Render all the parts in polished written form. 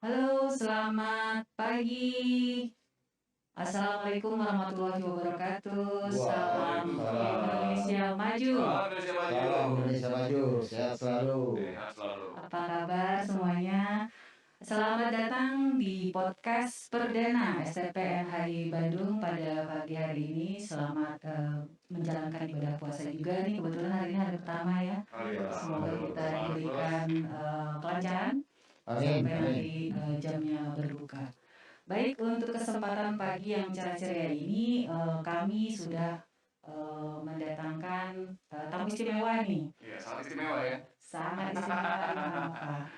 Halo, selamat pagi. Assalamualaikum warahmatullahi wabarakatuh. Salam Waalaikumsalam. Indonesia maju. Salam Indonesia Maju. Salam Indonesia Maju, sehat selalu. Sehat selalu. Apa kabar semuanya? Selamat datang di podcast perdana STPN HI Bandung pada pagi hari ini. Selamat menjalankan ibadah puasa juga nih. Kebetulan hari ini hari pertama ya. Semoga kita diberikan kelancaran Amin, sampai amin. nanti jamnya berbuka. Baik, untuk kesempatan pagi yang cerah ceria ini kami sudah mendatangkan tamu istimewa nih. Iya, sangat istimewa ya. Sangat istimewa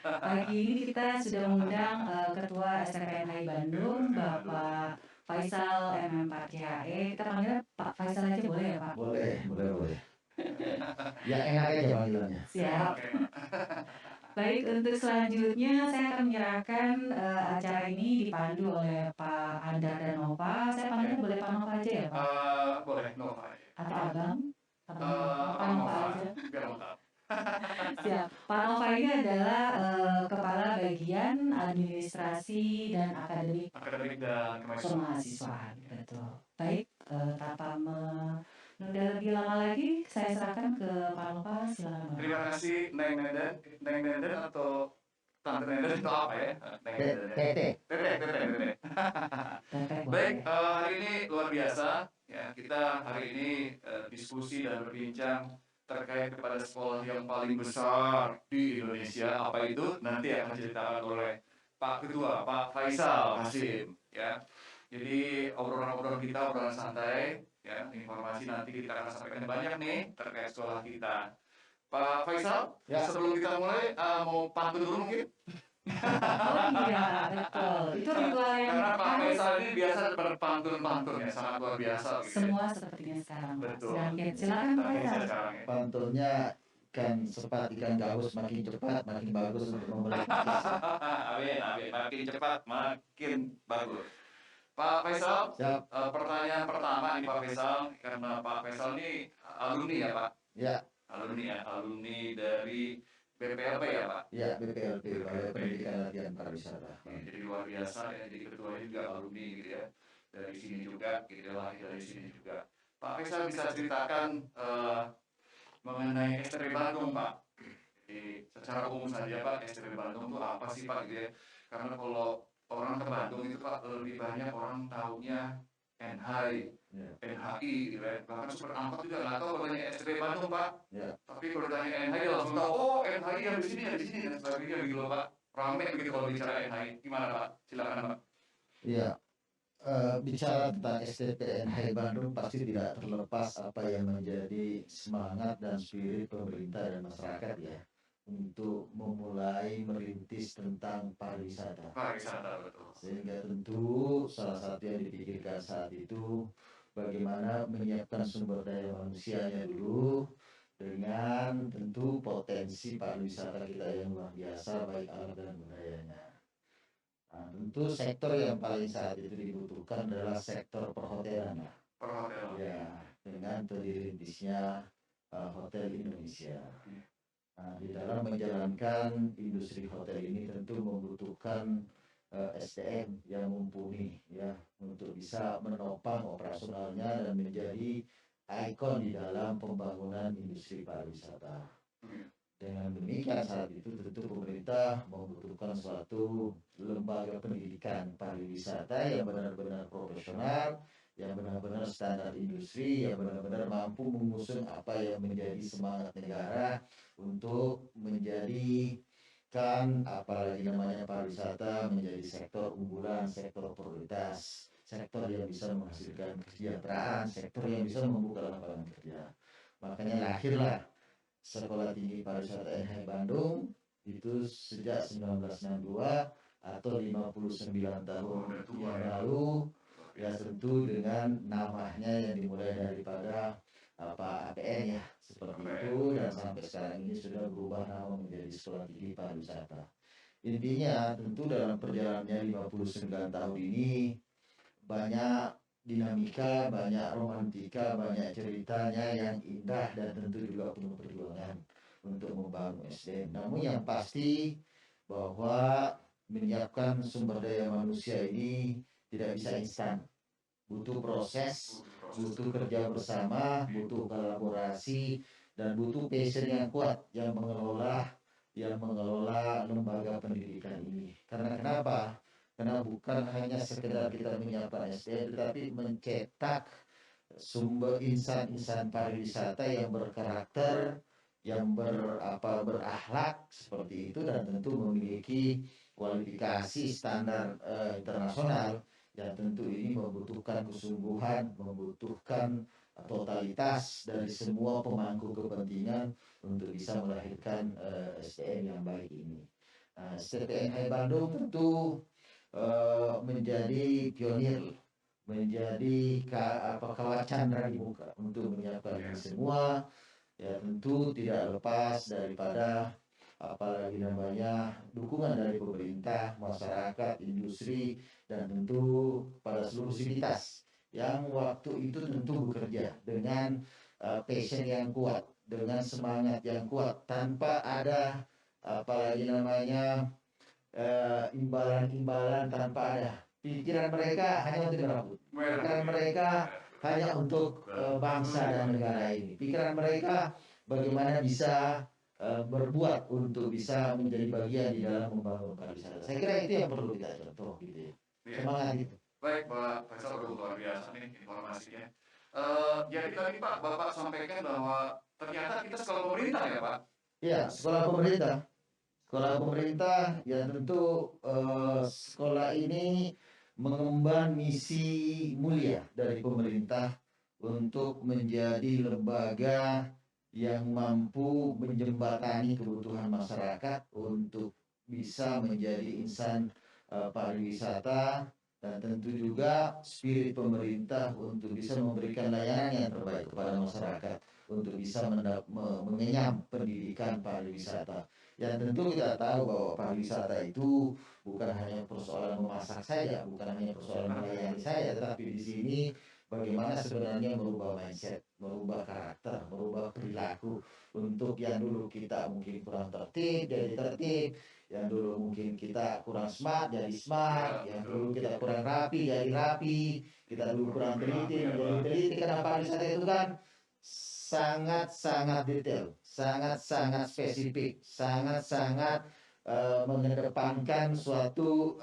Pak. Pagi ini kita sudah mengundang Ketua STPN HI Bandung, Bapak Faisal MM4KHE. Kita panggilnya Pak Faisal aja boleh ya Pak? Boleh. Ya enak aja panggilannya. Siap. Oke. Baik, untuk selanjutnya saya akan menyerahkan acara ini dipandu oleh Pak Andar dan Nova. Saya panggilnya boleh Pak Nova aja ya Pak? Boleh, Nova aja. Atau Abang? Abang Pak Abang Nova Nova, aja. biar lengkap. Siap. Pak Nova ini adalah Kepala Bagian Administrasi dan Akademik Akademik dan Kemahasiswaan. Betul. Baik, tanpa menunda lebih lama lagi, saya serahkan ke Pak Nova. Silakan Pak. Terima kasih Neng Nenden atau Tante Nenden itu apa ya? Neng Nenden ya. Tete. Tete. Teteh Baik, boleh. hari ini luar biasa ya. Kita hari ini diskusi dan berbincang terkait kepada sekolah yang paling besar di Indonesia. Apa itu? Nanti akan diceritakan oleh Pak Ketua, Pak Faisal Hasim ya. Jadi obrolan-obrolan kita obrolan santai ya, informasi nanti kita akan sampaikan banyak nih terkait sekolah kita. Pak Faisal, Ya. sebelum kita mulai mau pantun dulu mungkin? Oh iya, betul. Itu ritual yang Karena Pak harus Faisal ini biasa berpantun-pantun ya, sangat luar biasa gitu ya. semua sepertinya sekarang Pak. Betul. Silakan Pak Tapi Faisal. sekarang ya. Pantunnya ikan cepat, ikan gabus makin cepat, makin bagus untuk memulai. Amin. Makin cepat, makin bagus. Pak Faisal, Siap. pertanyaan pertama nih Pak Faisal, karena Pak Faisal ini alumni ya Pak? Ya, Alumni dari BPLP ya Pak? ya BPLP, Balai Pendidikan Latihan Pariwisata. Jadi luar biasa ya, jadi ketuanya juga alumni gitu ya. Dari sini juga, gitu lahir dari sini juga. Pak Faisal bisa ceritakan mengenai STB Bandung Pak. Jadi secara umum saja Pak, STB Bandung itu apa sih Pak gitu ya? Karena kalau orang ke Bandung itu Pak lebih banyak orang tahunya NHI, Ya. NHI gitu ya. Bahkan super angkot juga nggak tahu kalau banyak STB Bandung Pak. Ya. Tapi kalau ditanya NHI langsung tahu, oh NHI yang di sini dan sebagainya gitu loh Pak. Rame begitu kalau bicara NHI. Gimana Pak? Silakan Pak. Iya. Bicara tentang STPN HI Bandung pasti tidak terlepas apa yang menjadi semangat dan spirit pemerintah dan masyarakat ya untuk memulai merintis tentang pariwisata. Pariwisata betul. Sehingga tentu salah satu yang dipikirkan saat itu bagaimana menyiapkan sumber daya manusianya dulu dengan tentu potensi pariwisata kita yang luar biasa baik alam dan budayanya. Nah, tentu sektor yang paling saat itu dibutuhkan adalah sektor perhotelan. Perhotelan. Ya, dengan terdirintisnya Hotel Indonesia. Nah, di dalam menjalankan industri hotel ini tentu membutuhkan SDM yang mumpuni ya untuk bisa menopang operasionalnya dan menjadi ikon di dalam pembangunan industri pariwisata. Dengan demikian saat itu tentu pemerintah membutuhkan suatu lembaga pendidikan pariwisata yang benar-benar profesional, yang benar-benar standar industri, yang benar-benar mampu mengusung apa yang menjadi semangat negara untuk menjadikan apalagi namanya pariwisata menjadi sektor unggulan, sektor prioritas, sektor yang bisa menghasilkan kesejahteraan, sektor yang bisa membuka lapangan kerja. Makanya lahirlah Sekolah Tinggi Pariwisata NHI Bandung itu sejak 1962 atau 59 tahun yang lalu ya tentu dengan namanya yang dimulai daripada APN ya seperti itu dan sampai sekarang ini sudah berubah nama menjadi Sekolah Tinggi Pariwisata. Intinya tentu dalam perjalanannya 59 tahun ini banyak dinamika, banyak romantika, banyak ceritanya yang indah dan tentu juga penuh perjuangan untuk membangun SDM. Namun yang pasti bahwa menyiapkan sumber daya manusia ini tidak bisa instan, butuh proses, butuh kerja bersama, butuh kolaborasi, dan butuh passion yang kuat yang mengelola lembaga pendidikan ini. Karena kenapa? Karena bukan hanya sekedar kita menyiapkan SDM, tetapi mencetak sumber insan-insan pariwisata yang berkarakter, yang berakhlak seperti itu, dan tentu memiliki kualifikasi standar internasional, yang tentu ini membutuhkan kesungguhan, membutuhkan totalitas dari semua pemangku kepentingan untuk bisa melahirkan SDM yang baik ini. STPN Hai Bandung tentu menjadi pionir, menjadi kawacandra di muka untuk menyiapkan ini semua. Ya tentu tidak lepas daripada apalagi namanya dukungan dari pemerintah, masyarakat, industri, dan tentu pada seluruh sivitas yang waktu itu tentu bekerja dengan passion yang kuat, dengan semangat yang kuat, tanpa ada apalagi namanya imbalan-imbalan, tanpa ada pikiran mereka hanya untuk merambut, pikiran mereka hanya untuk bangsa dan negara ini, pikiran mereka bagaimana bisa berbuat untuk bisa menjadi bagian di dalam membangun pariwisata. Saya kira itu yang perlu kita contoh gitu ya. Semangat itu. Baik Pak Faisal, luar biasa nih informasinya. Jadi tadi Pak Bapak sampaikan bahwa ternyata kita sekolah pemerintah ya Pak? Iya, sekolah pemerintah. Sekolah pemerintah ya tentu sekolah ini mengemban misi mulia dari pemerintah untuk menjadi lembaga yang mampu menjembatani kebutuhan masyarakat untuk bisa menjadi insan pariwisata, dan tentu juga spirit pemerintah untuk bisa memberikan layanan yang terbaik kepada masyarakat untuk bisa mengenyam pendidikan pariwisata. Yang tentu kita tahu bahwa pariwisata itu bukan hanya persoalan memasak saja, bukan hanya persoalan melayani saja, tetapi di sini bagaimana sebenarnya merubah mindset, merubah karakter, merubah perilaku. Untuk yang dulu kita mungkin kurang tertib jadi tertib, yang dulu mungkin kita kurang smart jadi smart, yang dulu kita kurang rapi jadi rapi, kita dulu kurang teliti menjadi teliti. Karena pariwisata itu kan sangat-sangat detail, sangat-sangat spesifik, sangat-sangat mengedepankan suatu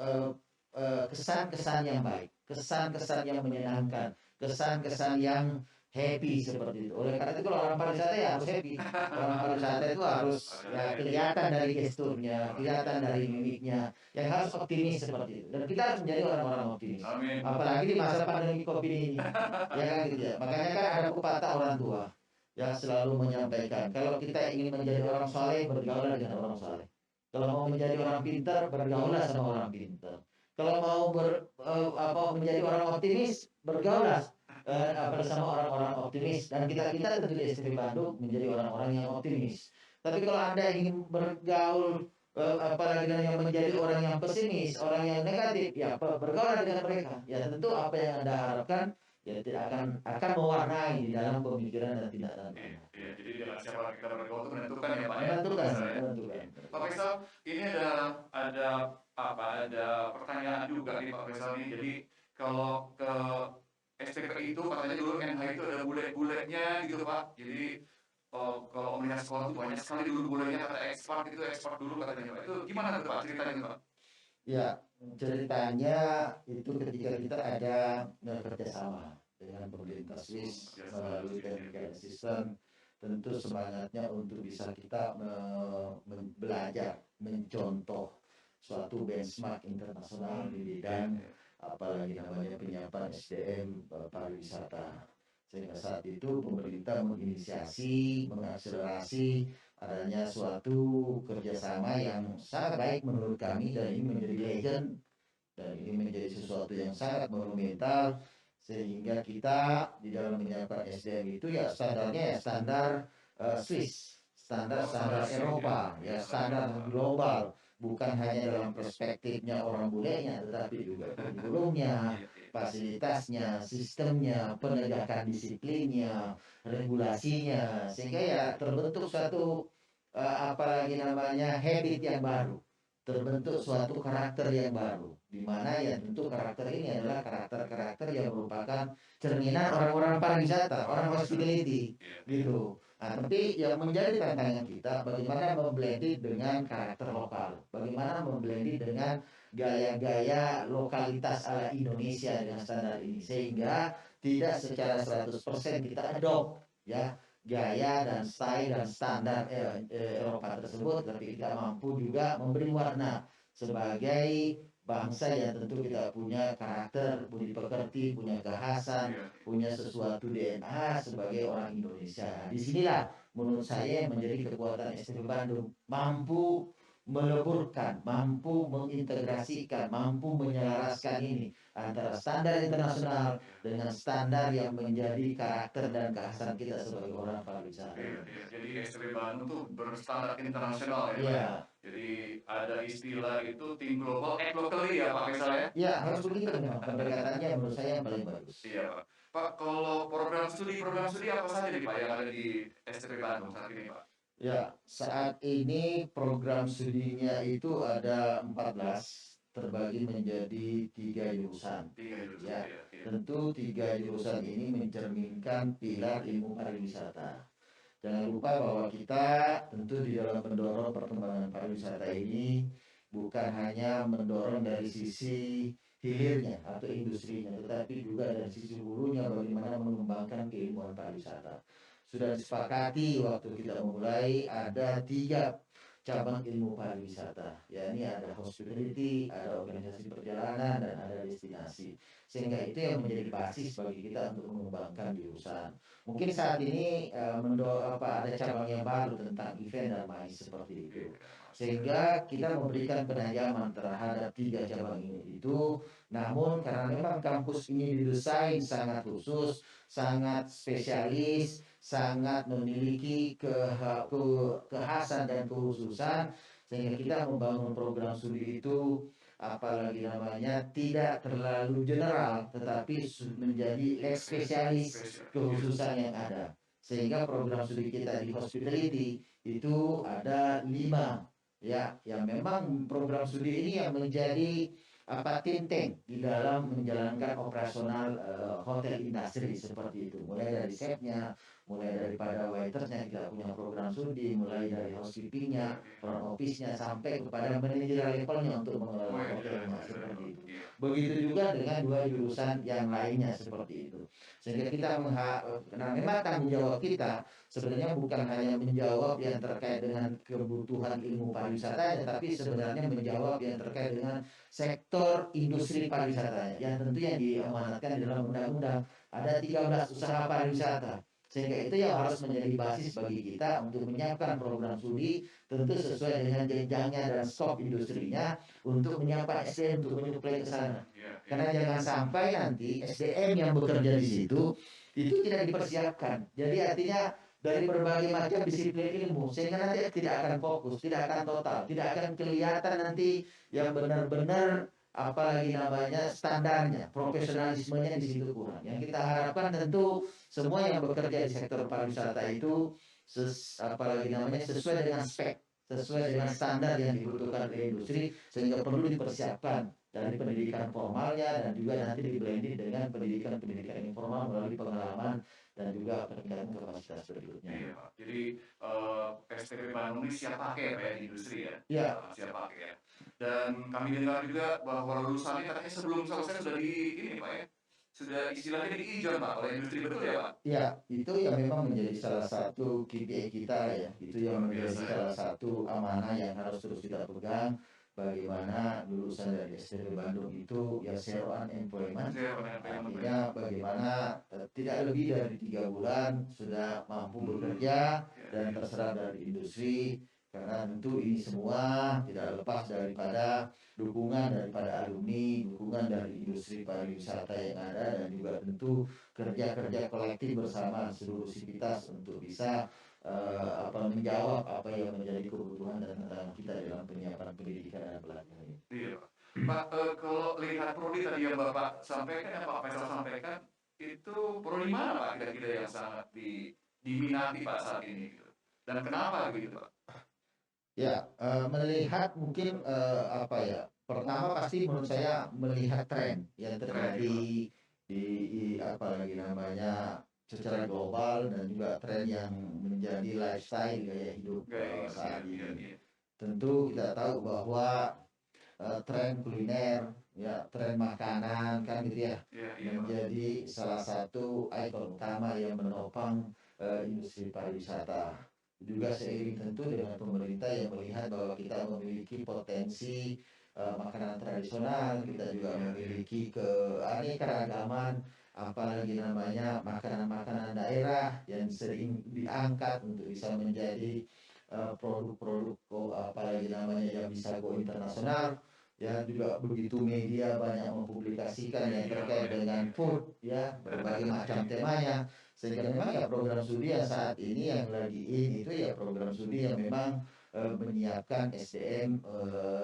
kesan-kesan yang baik, kesan-kesan yang menyenangkan, kesan-kesan yang happy seperti itu. Oleh karena itu kalau orang pariwisata ya harus happy. Orang pariwisata itu harus ya kelihatan dari gesturnya, kelihatan dari mimiknya, yang harus optimis seperti itu. Dan kita harus menjadi orang-orang optimis. Amin. Apalagi di masa pandemi COVID ini. Ya kan gitu ya. Makanya kan ada pepatah orang tua yang selalu menyampaikan, kalau kita ingin menjadi orang saleh, bergaullah dengan orang saleh. Kalau mau menjadi orang pintar, bergaullah sama orang pintar. Kalau mau menjadi orang optimis, bergaullah bersama orang-orang optimis. Dan kita tentu di STP Bandung menjadi orang-orang yang optimis. Tapi kalau Anda ingin bergaul apalagi yang menjadi orang yang pesimis, orang yang negatif, ya bergaul dengan mereka. Ya tentu apa yang Anda harapkan ya tidak akan mewarnai di dalam pemikiran dan tindakan. Iya, jadi dengan siapa kita bergaul itu menentukan ya Pak ya. Menentukan. Pak Faisal, ini ada pertanyaan juga nih Pak Faisal nih. Jadi kalau ke STP itu katanya dulu NH itu ada bule-bulenya gitu Pak. Jadi kalau melihat sekolah itu banyak sekali dulu bulenya, kata ekspor dulu katanya Pak. Itu gimana tuh Pak ceritanya Pak? Ya, ceritanya itu ketika kita ada kerjasama dengan pemerintah Swiss melalui technical assistance, tentu semangatnya untuk bisa kita belajar, mencontoh suatu benchmark internasional di bidang apalagi namanya penyiapan SDM pariwisata. Sehingga saat itu pemerintah menginisiasi, mengakselerasi adanya suatu kerjasama yang sangat baik menurut kami, dan ini menjadi legend, dan ini menjadi sesuatu yang sangat monumental, sehingga kita di dalam menyiapkan SDM itu ya standarnya ya standar Swiss, standar Eropa, ya standar global, bukan hanya dalam perspektifnya orang bulenya, tetapi juga kurikulumnya, fasilitasnya, sistemnya, penegakan disiplinnya, regulasinya, sehingga ya terbentuk suatu apalagi namanya habit yang baru, terbentuk suatu karakter yang baru, di mana ya tentu karakter ini adalah karakter-karakter yang merupakan cerminan orang-orang pariwisata, orang hospitality, gitu. Nah, tapi yang menjadi tantangan kita bagaimana memblended dengan karakter lokal, bagaimana memblended dengan gaya-gaya lokalitas ala Indonesia dengan standar ini, sehingga tidak secara 100% kita adopt ya gaya dan style dan standar Eropa tersebut, tapi kita mampu juga memberi warna sebagai bangsa yang tentu kita punya karakter, budi pekerti, punya kekhasan, punya sesuatu DNA sebagai orang Indonesia. Nah, disinilah menurut saya yang menjadi kekuatan STB Bandung, mampu meleburkan, mampu mengintegrasikan, mampu menyelaraskan ini antara standar internasional dengan standar yang menjadi karakter dan kekhasan kita sebagai orang pariwisata. Jadi STB Bandung tuh berstandar internasional ya, Pak. Iya. Jadi ada istilah itu think global, act locally ya Pak Faisal ya? Ya, harus begitu memang. Pendekatannya menurut saya yang paling bagus. Iya Pak. Pak, kalau program studi apa saja nih Pak yang ada di STB Bandung saat ini Pak? Ya, saat ini program studinya itu ada 14, terbagi menjadi 3 jurusan. Ya, tentu 3 jurusan ini mencerminkan pilar ilmu pariwisata. Jangan lupa bahwa kita tentu di dalam mendorong perkembangan pariwisata ini bukan hanya mendorong dari sisi hilirnya atau industrinya, tetapi juga dari sisi hulunya bagaimana mengembangkan keilmuan pariwisata. Sudah disepakati waktu kita mulai ada 3 cabang ilmu pariwisata, yakni ada hospitality, ada organisasi perjalanan, dan ada destinasi. Sehingga itu yang menjadi basis bagi kita untuk mengembangkan jurusan. Mungkin saat ini ada cabang yang baru tentang event dan MICE seperti itu. Sehingga kita memberikan penajaman terhadap 3 cabang ini itu. Namun karena memang kampus ini didesain sangat khusus, sangat spesialis, sangat memiliki kekhasan dan kekhususan, sehingga kita membangun program studi itu apalagi namanya tidak terlalu general, tetapi menjadi spesialis kekhususan yang ada. Sehingga program studi kita di hospitality itu ada 5 ya, yang memang program studi ini yang menjadi tinteng di dalam menjalankan operasional hotel industri seperti itu, mulai dari chefnya, mulai daripada waitersnya kita punya program studi, mulai dari housekeepingnya, front office-nya, sampai kepada manajer levelnya untuk mengelola hotelnya seperti itu. Begitu juga dengan 2 jurusan yang lainnya seperti itu. Sehingga kita karena memang tanggung jawab kita sebenarnya bukan hanya menjawab yang terkait dengan kebutuhan ilmu pariwisata, tapi sebenarnya menjawab yang terkait dengan sektor industri pariwisata yang tentu yang diamanatkan dalam undang-undang ada 13 usaha pariwisata. Sehingga itu yang harus menjadi basis bagi kita untuk menyiapkan program studi tentu sesuai dengan jenjangnya dan skop industrinya untuk menyiapkan SDM untuk menyuplai ke sana. Karena jangan sampai nanti SDM yang bekerja di situ itu tidak dipersiapkan. Jadi artinya dari berbagai macam disiplin ilmu, sehingga nanti tidak akan fokus, tidak akan total, tidak akan kelihatan nanti yang benar-benar apalagi namanya standarnya, profesionalismenya di situ kurang. Yang kita harapkan tentu semua yang bekerja di sektor pariwisata itu apalagi namanya sesuai dengan spek, sesuai dengan standar yang dibutuhkan oleh industri, sehingga perlu dipersiapkan dari pendidikan formalnya dan juga nanti diblending dengan pendidikan informal melalui pengalaman dan juga peningkatan kapasitas berikutnya. Iya Pak. Jadi STB Bandung ini siap pakai Pak ya di industri ya? Iya. Siap pakai ya. Dan kami dengar juga bahwa lulusannya katanya sebelum selesai sudah ini Pak ya, sudah istilahnya diijon Pak oleh industri, betul ya Pak? Ya, itu yang memang menjadi salah satu KPI kita ya, itu yang menjadi salah satu amanah yang harus terus kita pegang. Bagaimana lulusan dari STB Bandung itu ya zero unemployment, artinya bagaimana tidak lebih dari 3 bulan sudah mampu bekerja dan terserap dari industri. Karena tentu ini semua tidak lepas daripada dukungan daripada alumni, dukungan dari industri pariwisata yang ada, dan juga tentu kerja-kerja kolektif bersama seluruh sivitas untuk bisa menjawab apa yang menjadi kebutuhan dan tantangan kita dalam penyiapan pendidikan dan pelatihan ini. Iya Pak. Kalau lihat prodi tadi yang Bapak sampaikan, yang Pak Faisal sampaikan, itu prodi mana Pak kira-kira yang sangat diminati Pak saat ini gitu? Dan kenapa begitu Pak? Ya, melihat mungkin, apa ya, pertama pasti menurut saya melihat tren yang Tren terjadi ya. apalagi namanya, secara global dan juga tren yang menjadi lifestyle gaya hidup, Gaya hidup ya, saat iya, ini. iya. Tentu kita tahu bahwa, tren kuliner, ya, tren makanan kan gitu ya, Iya, iya, Pak. menjadi salah satu ikon utama yang menopang, industri pariwisata. Juga seiring tentu dengan pemerintah yang melihat bahwa kita memiliki potensi, makanan tradisional, kita juga Iya, iya. memiliki keanekaragaman, apalagi namanya makanan-makanan daerah yang sering diangkat untuk bisa menjadi, produk-produk apalagi namanya yang bisa go internasional. Ya juga begitu media banyak mempublikasikan yang Media terkait banyak, dengan iya. food, ya berbagai macam temanya, sehingga memang ya program studi yang saat ini yang lagi in itu ya program studi yang memang, menyiapkan SDM,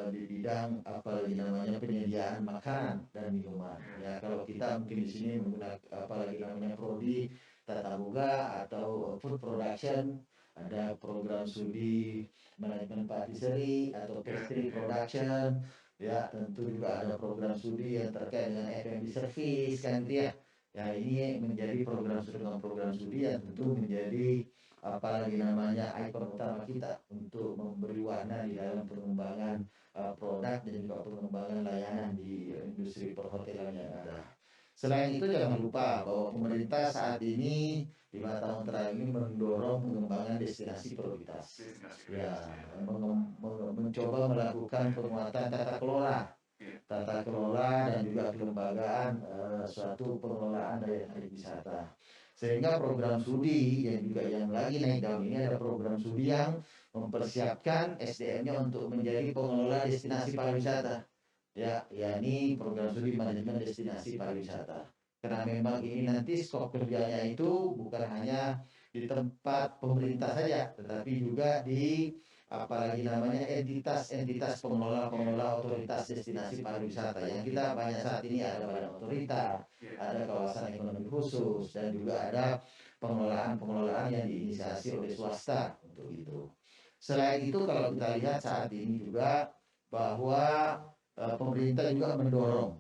di bidang apalagi namanya penyediaan makanan dan minuman. Ya kalau kita mungkin di sini menggunakan apalagi namanya prodi tata boga atau food production, ada program studi manajemen patisserie atau Iya, pastry iya. production. Ya, tentu juga ada program studi yang terkait dengan F&B service kan gitu ya. Ya, ini menjadi program studi yang tentu menjadi apalagi namanya ikon utama kita untuk memberi warna di dalam pengembangan, produk dan juga pengembangan layanan di industri perhotelan yang ada. Selain itu jangan lupa bahwa pemerintah saat ini 5 tahun terakhir ini mendorong pengembangan destinasi prioritas. Destinasi Ya, prioritas, iya. mencoba melakukan penguatan tata kelola dan juga kelembagaan, suatu pengelolaan daya tarik wisata. Sehingga program studi yang juga yang lagi naik daun ini ada program studi yang mempersiapkan SDM-nya untuk menjadi pengelola destinasi pariwisata. Ya, yakni program studi manajemen destinasi pariwisata. Karena memang ini nanti skop kerjanya itu bukan hanya di tempat pemerintah saja, tetapi juga di apalagi namanya entitas-entitas pengelola otoritas destinasi pariwisata yang kita banyak saat ini ada badan otorita, Iya. ada kawasan ekonomi khusus dan juga ada pengelolaan yang diinisiasi oleh swasta untuk itu. Selain itu kalau kita lihat saat ini juga bahwa, pemerintah juga mendorong,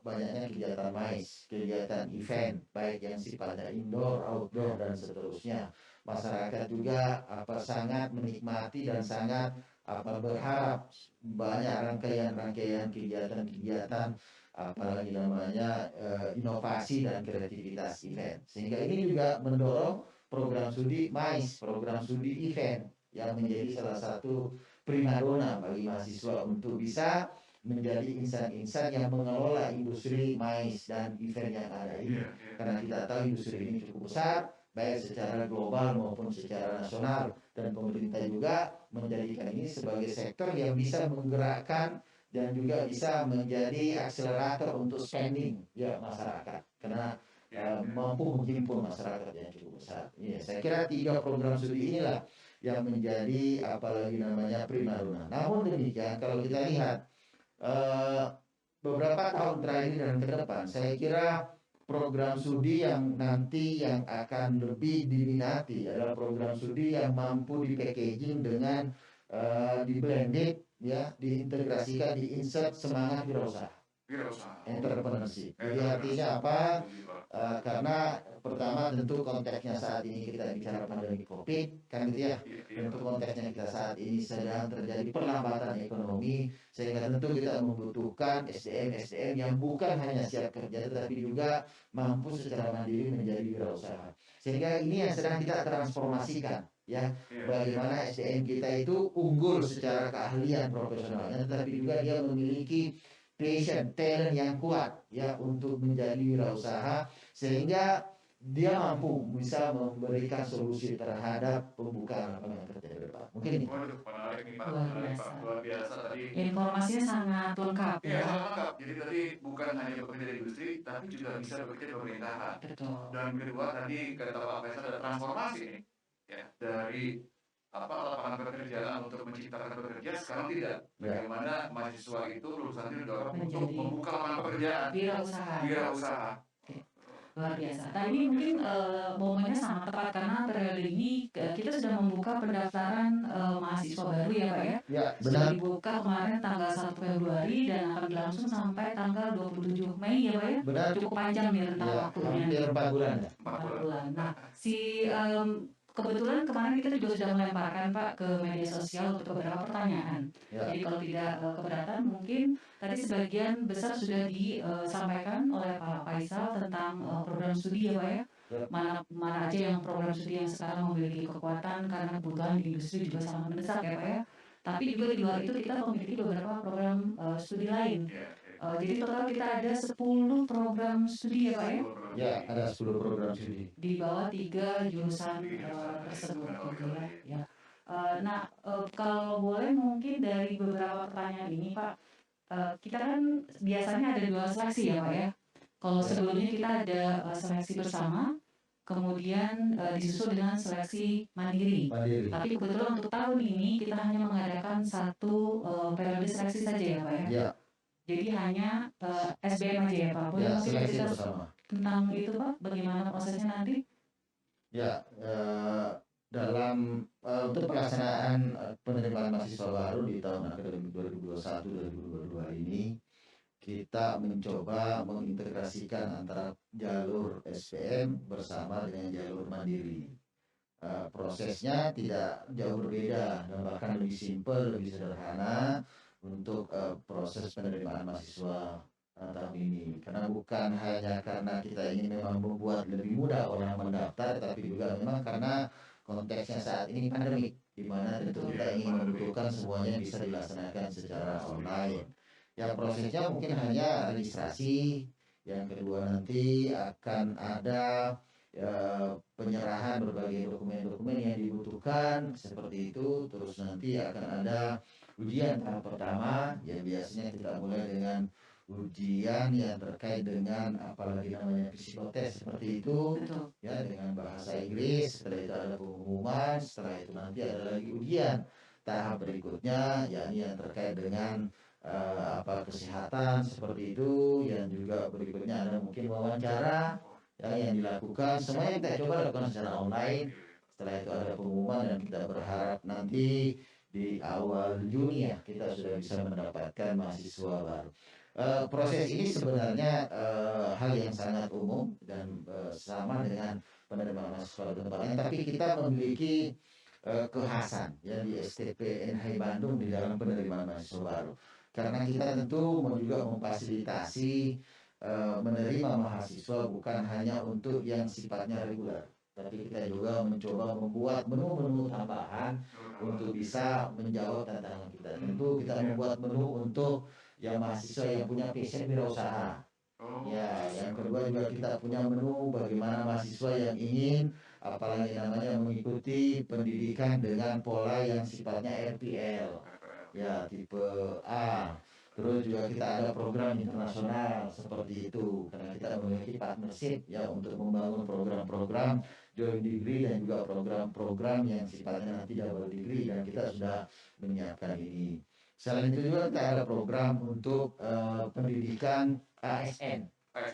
banyaknya kegiatan MICE, kegiatan event baik yang sifatnya indoor, outdoor dan seterusnya. Masyarakat juga sangat menikmati dan sangat berharap banyak rangkaian-rangkaian kegiatan-kegiatan apalagi namanya, inovasi dan kreativitas event. Sehingga ini juga mendorong program studi MICE, program studi event yang menjadi salah satu primadona bagi mahasiswa untuk bisa menjadi insan-insan yang mengelola industri MICE dan event yang ada ini. Iya, iya. Karena kita tahu industri ini cukup besar, baik secara global maupun secara nasional, dan pemerintah juga menjadikan ini sebagai sektor yang bisa menggerakkan dan juga bisa menjadi akselerator untuk spending ya masyarakat. Karena Iya, iya. mampu menghimpun masyarakat yang cukup besar. Ya, saya kira 3 program studi inilah yang menjadi apalagi namanya primadona. Namun demikian kalau kita lihat, beberapa tahun terakhir dan ke depan, saya kira program studi yang nanti yang akan lebih diminati adalah program studi yang mampu di-packaging dengan, di-blended ya, diintegrasikan, di-insert semangat wirausaha, Wirausaha. entrepreneurship. Jadi artinya apa? Karena pertama tentu konteksnya saat ini kita bicara pandemi COVID kan gitu ya. Iya, iya. Tentu konteksnya kita saat ini sedang terjadi perlambatan ekonomi, sehingga tentu kita membutuhkan SDM yang bukan hanya siap kerja tetapi juga mampu secara mandiri menjadi wirausaha. Sehingga ini yang sedang kita transformasikan ya. Iya. Bagaimana SDM kita itu unggul secara keahlian profesionalnya tetapi juga dia memiliki passion, talent yang kuat ya untuk menjadi wirausaha sehingga dia mampu bisa memberikan solusi terhadap pembukaan lapangan kerja ke depan. Mungkin ini. Waduh, menarik nih Pak, Luar menarik Pak, biasa. luar biasa tadi. Informasinya sangat lengkap Iya, ya. sangat lengkap. Jadi tadi bukan hanya bekerja di industri, tapi juga bisa bekerja di pemerintahan. Betul. Dan kedua tadi kata Pak Faisal ada transformasi nih, ya dari lapangan pekerjaan untuk menciptakan pekerja sekarang tidak. Bagaimana mahasiswa itu lulusan itu didorong untuk Menjadi membuka lapangan pekerjaan, wirausaha. wirausaha. Luar biasa. Nah ini mungkin momennya sangat tepat karena periode ini kita sudah membuka pendaftaran mahasiswa baru ya Pak ya. Ya, Sudah benar. dibuka kemarin tanggal 1 Februari dan akan berlangsung sampai tanggal 27 Mei ya Pak ya. Benar. Cukup panjang nih rentang Ya, waktunya. hampir 4 bulan ya. 4 bulan. Nah, kebetulan kemarin kita juga sudah melemparkan Pak ke media sosial untuk beberapa pertanyaan. Ya. Jadi kalau tidak keberatan mungkin tadi sebagian besar sudah disampaikan oleh Pak Faisal tentang program studi ya Pak ya. Ya. Mana aja yang program studi yang sekarang memiliki kekuatan karena kebutuhan di industri juga sangat mendesak ya Pak ya. Tapi juga di luar itu kita memiliki beberapa program studi lain. Jadi total kita ada 10 program studi ya Pak ya. Ya, ada 10 program studi. Di bawah 3 jurusan tersebut gitu ya. Nah, kalau boleh mungkin dari beberapa pertanyaan ini Pak, kita kan biasanya ada 2 seleksi ya Pak ya. Kalau sebelumnya kita ada seleksi bersama, kemudian disusul dengan seleksi mandiri. Tapi kebetulan untuk tahun ini kita hanya mengadakan 1 periode seleksi saja ya Pak ya. Ya. Jadi hanya SBM aja ya Pak. Boleh Ya, mungkin seleksi cerita bersama. tentang itu Pak, bagaimana prosesnya nanti? Ya, dalam untuk pelaksanaan penerimaan mahasiswa baru di tahun akademik 2021-2022 ini, kita mencoba mengintegrasikan antara jalur SPM bersama dengan jalur mandiri. Prosesnya tidak jauh berbeda dan bahkan lebih simpel, lebih sederhana untuk proses penerimaan mahasiswa tahun ini, karena bukan hanya karena kita ingin memang membuat lebih mudah orang mendaftar, tapi juga memang karena konteksnya saat ini pandemi, di mana tentu kita ingin membutuhkan semuanya bisa dilaksanakan secara online. Ya, prosesnya mungkin hanya registrasi, yang kedua nanti akan ada penyerahan berbagai dokumen-dokumen yang dibutuhkan seperti itu, terus nanti akan ada ujian tahap pertama yang biasanya kita mulai dengan ujian yang terkait dengan apalagi namanya psikotes seperti itu. Betul. Ya, dengan bahasa Inggris. Setelah itu ada pengumuman, setelah itu nanti ada lagi ujian tahap berikutnya yakni yang terkait dengan kesehatan seperti itu, yang juga berikutnya ada mungkin wawancara ya, yang dilakukan semuanya kita coba lakukan secara online. Setelah itu ada pengumuman dan kita berharap nanti di awal Juni ya kita sudah bisa mendapatkan mahasiswa baru. Proses ini sebenarnya hal yang sangat umum dan sama dengan penerimaan mahasiswa lain, tapi kita memiliki kekhasan ya di STP NHI Bandung di dalam penerimaan mahasiswa baru, karena kita tentu juga memfasilitasi menerima mahasiswa bukan hanya untuk yang sifatnya reguler, tapi kita juga mencoba membuat menu-menu tambahan untuk bisa menjawab tantangan kita. Tentu kita membuat menu untuk yang mahasiswa yang punya passion wirausaha. Ya, yang kedua juga kita punya menu bagaimana mahasiswa yang ingin apalagi namanya mengikuti pendidikan dengan pola yang sifatnya RPL. Ya, tipe A. Terus juga kita ada program internasional seperti itu, karena kita memiliki partnership ya untuk membangun program-program joint degree dan juga program-program yang sifatnya nanti double degree, dan kita sudah menyiapkan ini. Selain itu juga kita ada program untuk pendidikan ASN.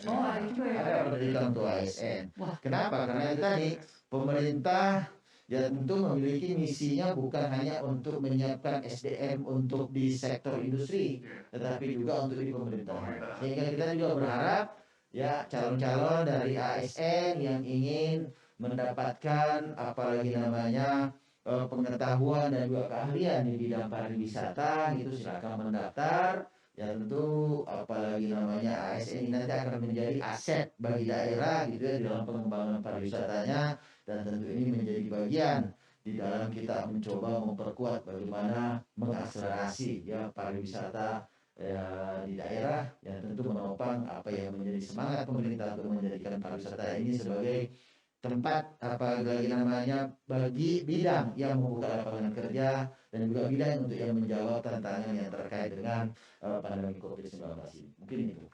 Oh, ada juga ya. Ada pendidikan untuk ASN. Wah. Kenapa? Karena itu tadi pemerintah ya tentu memiliki misinya bukan hanya untuk menyiapkan SDM untuk di sektor industri, tetapi juga untuk di pemerintahan. Sehingga kita juga berharap ya calon-calon dari ASN yang ingin mendapatkan apalagi namanya pengetahuan dan juga keahlian di bidang pariwisata itu silakan mendaftar. Ya tentu apalagi namanya ASN ini nanti akan menjadi aset bagi daerah gitu ya di dalam pengembangan pariwisatanya, dan tentu ini menjadi bagian di dalam kita mencoba memperkuat bagaimana mengakselerasi ya pariwisata ya, di daerah, yang tentu menopang apa yang menjadi semangat pemerintah untuk menjadikan pariwisata ini sebagai tempat apalagi namanya bagi bidang yang membuka lapangan kerja dan juga bidang untuk yang menjawab tantangan yang terkait dengan pandemi COVID-19 ini. Mungkin itu.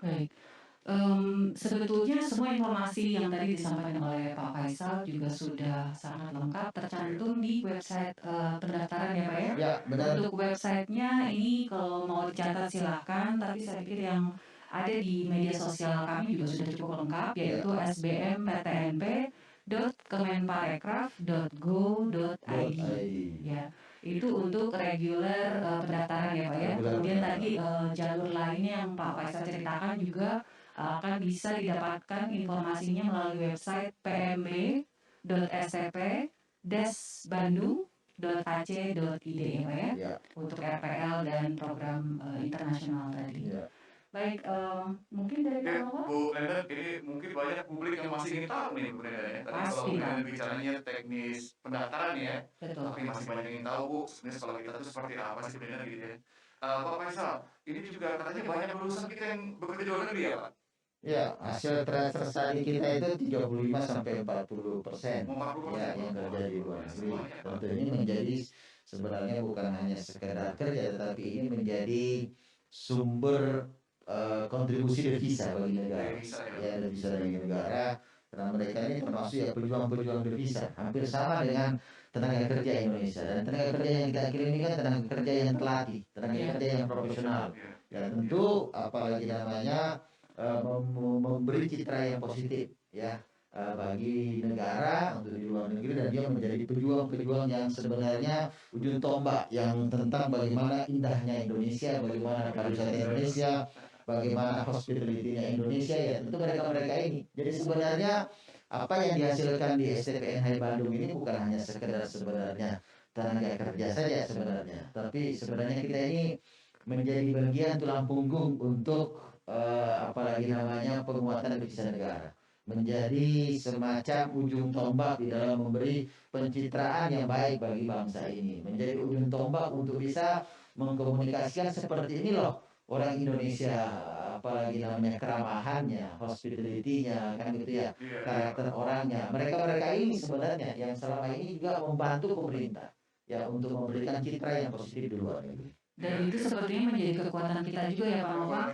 Baik. Sebetulnya semua informasi yang tadi disampaikan oleh Pak Faisal juga sudah sangat lengkap tercantum di website pendaftaran ya Pak ya. Ya, benar. Untuk websitenya ini kalau mau dicatat silahkan, tapi saya pikir yang ada di media sosial kami juga sudah cukup lengkap, yaitu sbmptnp.kemenparekraf.go.id. Ya, itu untuk reguler pendaftaran ya Pak ya. Kemudian tadi jalur lainnya yang Pak Faisal ceritakan juga akan bisa didapatkan informasinya melalui website pmb.stp-bandung.ac.id ya Pak ya, untuk RPL dan program internasional tadi. Baik, mungkin dari Pak Nova? Bu Nenden, ini mungkin banyak publik yang masih ingin tahu nih Bu Nenden ya. Tadi kalau Bu Nenden bicaranya teknis pendaftaran ya, Betul. tapi masih banyak yang ingin tahu Bu, sebenarnya sekolah kita tuh seperti apa sih Bu Nenden gitu ya. Pak Faisal, ini juga katanya banyak lulusan kita yang bekerja di luar negeri ya Pak? Ya, hasil transfer study kita itu 35-40% ya yang kerja di luar negeri. Tentu ini menjadi sebenarnya bukan hanya sekedar kerja, tetapi ini menjadi sumber kontribusi devisa bagi negara. Ya, devisa bagi negara, karena mereka ini termasuk ya pejuang-pejuang devisa, hampir sama dengan tenaga kerja Indonesia. Dan tenaga kerja yang kita kirim ini kan tenaga kerja yang terlatih, tenaga kerja yang profesional. Ya tentu apalagi namanya memberi citra yang positif ya bagi negara untuk di luar negeri, dan dia menjadi pejuang-pejuang yang sebenarnya ujung tombak yang tentang bagaimana indahnya Indonesia, bagaimana pariwisata Indonesia, bagaimana hospitality-nya Indonesia, ya tentu mereka-mereka ini. Jadi sebenarnya apa yang dihasilkan di STPN Hai Bandung ini bukan hanya sekedar sebenarnya tenaga kerja saja sebenarnya, tapi sebenarnya kita ini menjadi bagian tulang punggung untuk apalagi namanya penguatan devisa negara, menjadi semacam ujung tombak di dalam memberi pencitraan yang baik bagi bangsa ini, menjadi ujung tombak untuk bisa mengkomunikasikan seperti ini loh orang Indonesia, apalagi namanya keramahannya, hospitality-nya, kan gitu ya, karakter orangnya. Mereka-mereka ini sebenarnya yang selama ini juga membantu pemerintah ya untuk memberikan citra yang positif di luar negeri. Dan itu sepertinya menjadi kekuatan kita juga ya Pak Nova,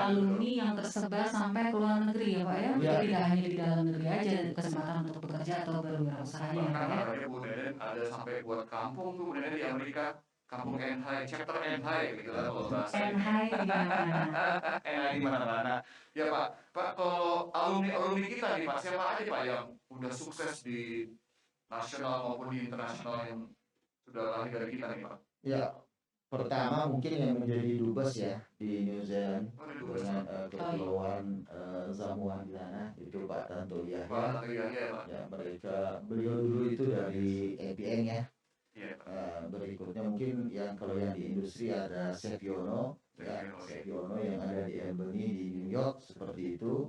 alumni yang tersebar sampai ke luar negeri ya Pak ya, jadi tidak hanya di dalam negeri aja kesempatan untuk bekerja atau berwirausaha ya Pak ya. Bu Nenden ada sampai buat kampung tuh Bu Nenden di Amerika, kampung Enhai, chapter Enhai gitu lah kalau bahasa. Enhai di mana-mana. Enhai di mana-mana. Ya Pak, kalau alumni kita nih Pak, siapa aja Pak yang udah sukses di nasional maupun di internasional yang sudah lahir dari kita nih Pak? Ya, pertama mungkin yang menjadi dubes ya di New Zealand dengan kepulauan Samoa di sana itu Pak Tanto Yahya. Ya, beliau dulu itu dari APN ya. Berikutnya mungkin yang kalau yang di industri ada Seviono ya, Seviono yang ada di Albany di New York seperti itu.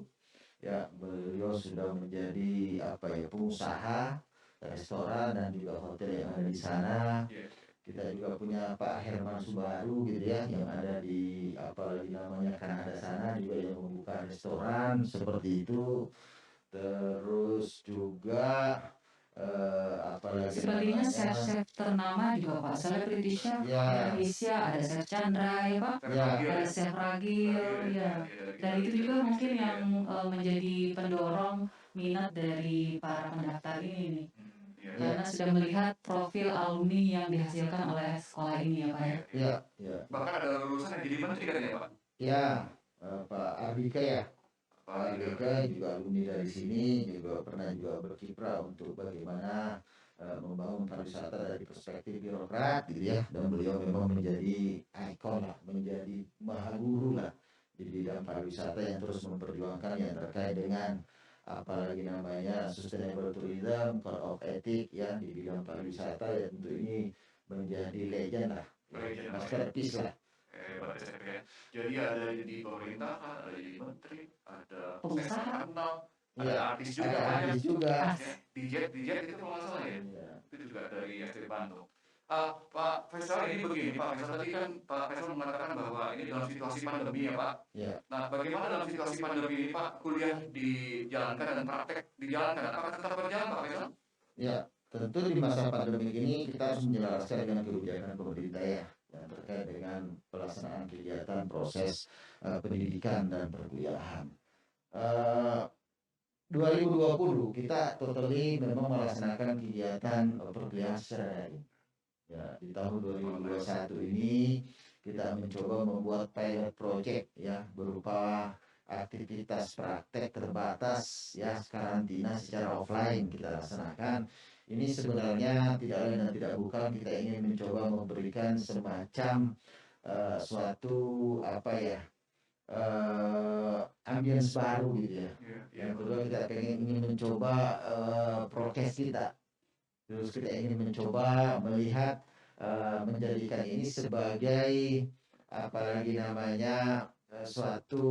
Ya, beliau sudah menjadi apa ya, pengusaha restoran dan juga hotel yang ada di sana. Kita juga punya Pak Herman Subaru gitu ya, yang ada di apalagi namanya Kanada sana juga yang membuka restoran seperti itu. Terus juga apalagi sepertinya chef-chef ternama juga Pak, selebriti chef ya, Indonesia, ada chef Chandra ya Pak, ya, ada chef Ragil ya, dan itu juga mungkin yang menjadi pendorong minat dari para pendaftar ini nih. Karena sudah melihat profil alumni yang dihasilkan oleh sekolah ini ya Pak ya. Ya. Bahkan ada lulusan yang jadi menteri kan ya Pak? Ya, Pak Ardika ya. Pak Ardika juga alumni dari sini, juga pernah juga berkiprah untuk bagaimana membangun pariwisata dari perspektif birokrat gitu ya. Dan beliau memang menjadi ikon lah, menjadi mahaguru lah di bidang pariwisata yang terus memperjuangkan yang terkait dengan apalagi namanya sustainable tourism, code of ethic ya di bidang pariwisata, ya tentu ini menjadi legend lah, masterpiece lah. Jadi ada di pemerintahan, ada di menteri, ada pengusaha, ada artis juga, ada artis juga. DJ itu kalau nggak salah ya, itu juga dari SD Bandung. Pak Faisal, ini begini Pak Faisal, tadi kan Pak Faisal mengatakan bahwa ini dalam situasi pandemi ya Pak. Nah, bagaimana dalam situasi pandemi ini Pak, kuliah dijalankan dan praktek dijalankan, apakah tetap berjalan Pak Faisal? Ya, tentu di masa pandemi ini kita harus menjelaskan dengan kebijakan pemerintah ya, yang terkait dengan pelaksanaan kegiatan proses pendidikan dan perkuliahan. 2020 kita totally memang melaksanakan kegiatan perkuliahan secara daring. Ya, di tahun 2021 ini kita mencoba membuat pilot project ya berupa aktivitas praktek terbatas ya karantina secara offline kita laksanakan. Ini sebenarnya tidak lain dan tidak bukan kita ingin mencoba memberikan semacam suatu apa ya ambience baru gitu ya. Yang kedua kita ingin mencoba prokes kita. Terus kita ingin mencoba melihat menjadikan ini sebagai apalagi namanya suatu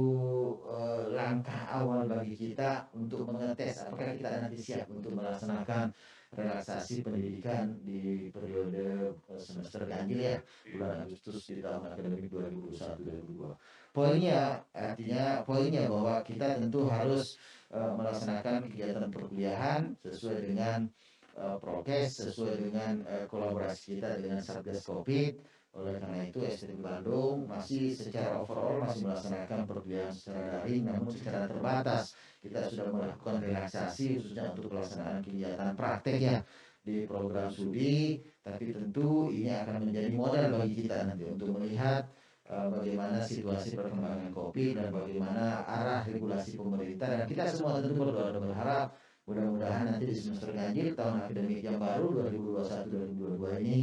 langkah awal bagi kita untuk mengetes apakah kita nanti siap untuk melaksanakan relaksasi pendidikan di periode semester ganjil ya bulan Agustus di tahun akademik 2021-2022. Poinnya bahwa kita tentu harus melaksanakan kegiatan perkuliahan sesuai dengan prokes, sesuai dengan kolaborasi kita dengan Satgas Covid. Oleh karena itu STM Bandung masih secara overall masih melaksanakan perkuliahan secara daring namun secara terbatas. Kita sudah melakukan relaksasi khususnya untuk pelaksanaan kegiatan praktek ya di program studi, tapi tentu ini akan menjadi modal bagi kita nanti untuk melihat bagaimana situasi perkembangan COVID dan bagaimana arah regulasi pemerintah, dan kita semua tentu berdoa dan berharap mudah-mudahan nanti di semester ganjil tahun akademik yang baru 2021-2022 ini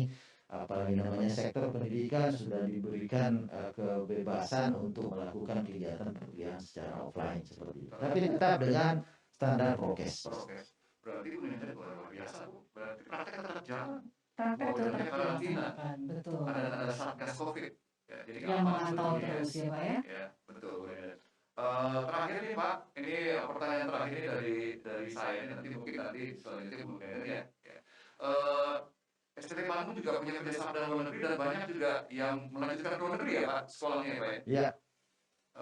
apalagi namanya sektor pendidikan sudah diberikan kebebasan untuk melakukan kegiatan perkuliahan secara offline seperti itu. Tapi tetap dengan standar prokes. Berarti Unida luar biasa, Bu. Berarti praktek tetap jalan. Praktek tetap karantina. Betul. Ada Satgas Covid. Ya, jadi yang memantau terus ya Pak ya. Ya, betul. Terakhir nih Pak, ini pertanyaan terakhir ini dari saya ini, nanti mungkin selanjutnya Bu Nenen ya. STT Bandung juga punya kerjasama dengan luar negeri dan banyak juga yang melanjutkan ke luar negeri ya Pak sekolahnya ya Pak ya? Iya.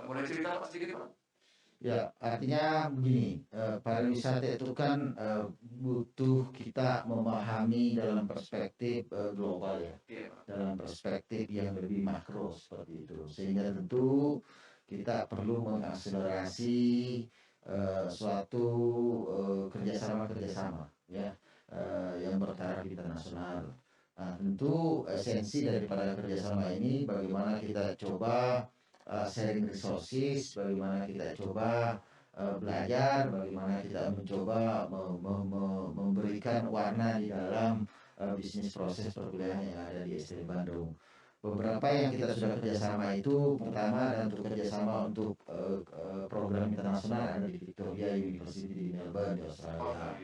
Boleh cerita Pak sedikit Pak? Ya, artinya begini, pariwisata itu kan butuh kita memahami dalam perspektif global ya, dalam perspektif yang lebih makro seperti itu. Sehingga tentu kita perlu mengakselerasi suatu kerjasama ya yang bertaraf internasional. Nah, tentu esensi daripada kerjasama ini bagaimana kita coba sharing resources, bagaimana kita coba belajar, bagaimana kita mencoba memberikan warna di dalam bisnis proses perkuliahan yang ada di STM Bandung. Beberapa yang kita sudah kerjasama itu pertama dan untuk kerjasama untuk program internasional ada di Victoria University di Melbourne di Australia.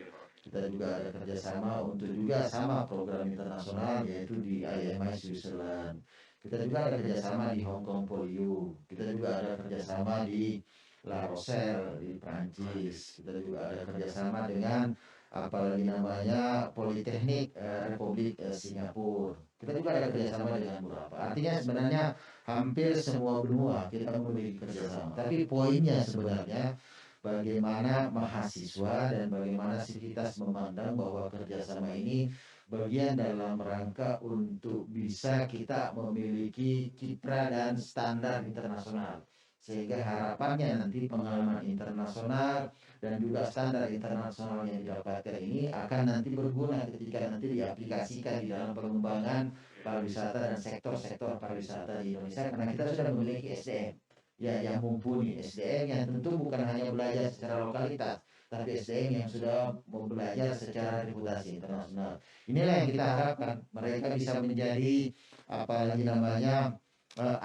Kita juga ada kerjasama untuk juga sama program internasional yaitu di IMI Switzerland. Kita juga ada kerjasama di Hong Kong PolyU. Kita juga ada kerjasama di La Rochelle di Prancis. Kita juga ada kerjasama dengan apalagi namanya Politeknik Republik Singapura. Kita juga ada kerjasama dengan beberapa. Artinya sebenarnya hampir semua benua kita memiliki kerjasama. Tapi poinnya sebenarnya bagaimana mahasiswa dan bagaimana sivitas memandang bahwa kerjasama ini bagian dalam rangka untuk bisa kita memiliki kiprah dan standar internasional. Sehingga harapannya nanti pengalaman internasional dan juga standar internasional yang didapatkan ini akan nanti berguna ketika nanti diaplikasikan di dalam pengembangan pariwisata dan sektor-sektor pariwisata di Indonesia. Karena kita sudah memiliki SDM ya yang mumpuni, SDM yang tentu bukan hanya belajar secara lokalitas, tapi SDM yang sudah belajar secara reputasi internasional. Inilah yang kita harapkan mereka bisa menjadi apalagi namanya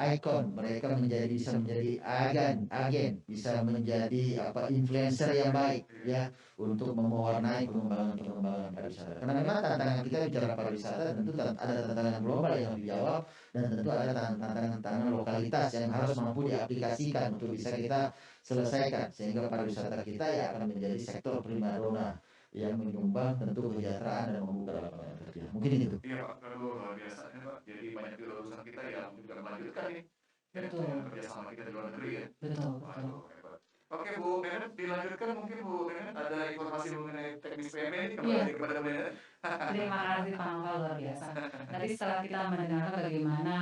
ikon, mereka bisa menjadi agen, bisa menjadi influencer yang baik ya untuk mewarnai pengembangan pariwisata. Karena memang tantangan kita bicara pariwisata tentu ada tantangan global yang dijawab dan tentu ada tantangan lokalitas yang harus mampu diaplikasikan untuk bisa kita selesaikan sehingga pariwisata kita ya akan menjadi sektor primadona yang menyumbang tentu kesejahteraan dan membuka lapangan kerja. Mungkin itu. Iya Pak, kalau luar biasa ya Pak. Jadi banyak lulusan kita yang juga melanjutkan nih. Betul. Kerjasama kita di luar negeri ya. Betul. Hebat. Oke Bu Nenen, dilanjutkan mungkin Bu Nenen ada informasi mengenai teknis PM ini kepada Bu Nenen. Terima kasih Pak Nova, luar biasa. Tadi setelah kita mendengarkan bagaimana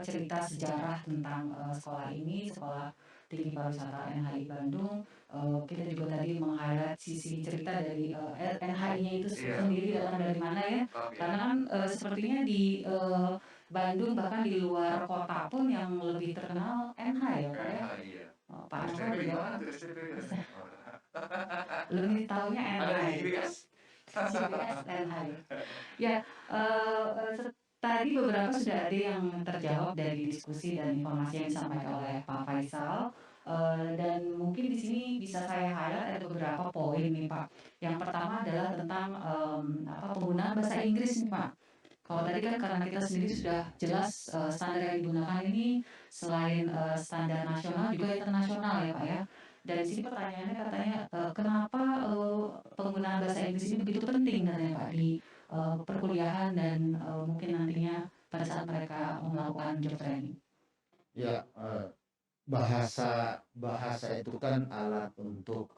cerita sejarah tentang sekolah ini, Sekolah Tinggi Pariwisata NHI Bandung, kita juga tadi meng-highlight sisi cerita dari NHI-nya itu sendiri datang dari mana ya. Karena kan sepertinya di Bandung, bahkan di luar kota pun yang lebih terkenal NH ya Pak ya? NH iya. Pak Nova STP di juga mana tuh STP? lebih taunya NH Ada di ya. GPS? GPS NH ya. Ya, tadi beberapa sudah ada yang terjawab dari diskusi dan informasi yang disampaikan oleh Pak Faisal. Dan mungkin di sini bisa saya highlight ada beberapa poin nih Pak. Yang pertama adalah tentang penggunaan bahasa Inggris nih Pak. Kalau tadi kan karena kita sendiri sudah jelas standar yang digunakan ini selain standar nasional juga internasional ya Pak ya. Dan di sini pertanyaannya katanya kenapa penggunaan bahasa Inggris ini begitu penting katanya Pak di perkuliahan dan mungkin nantinya pada saat mereka melakukan job training. Ya, bahasa itu kan alat untuk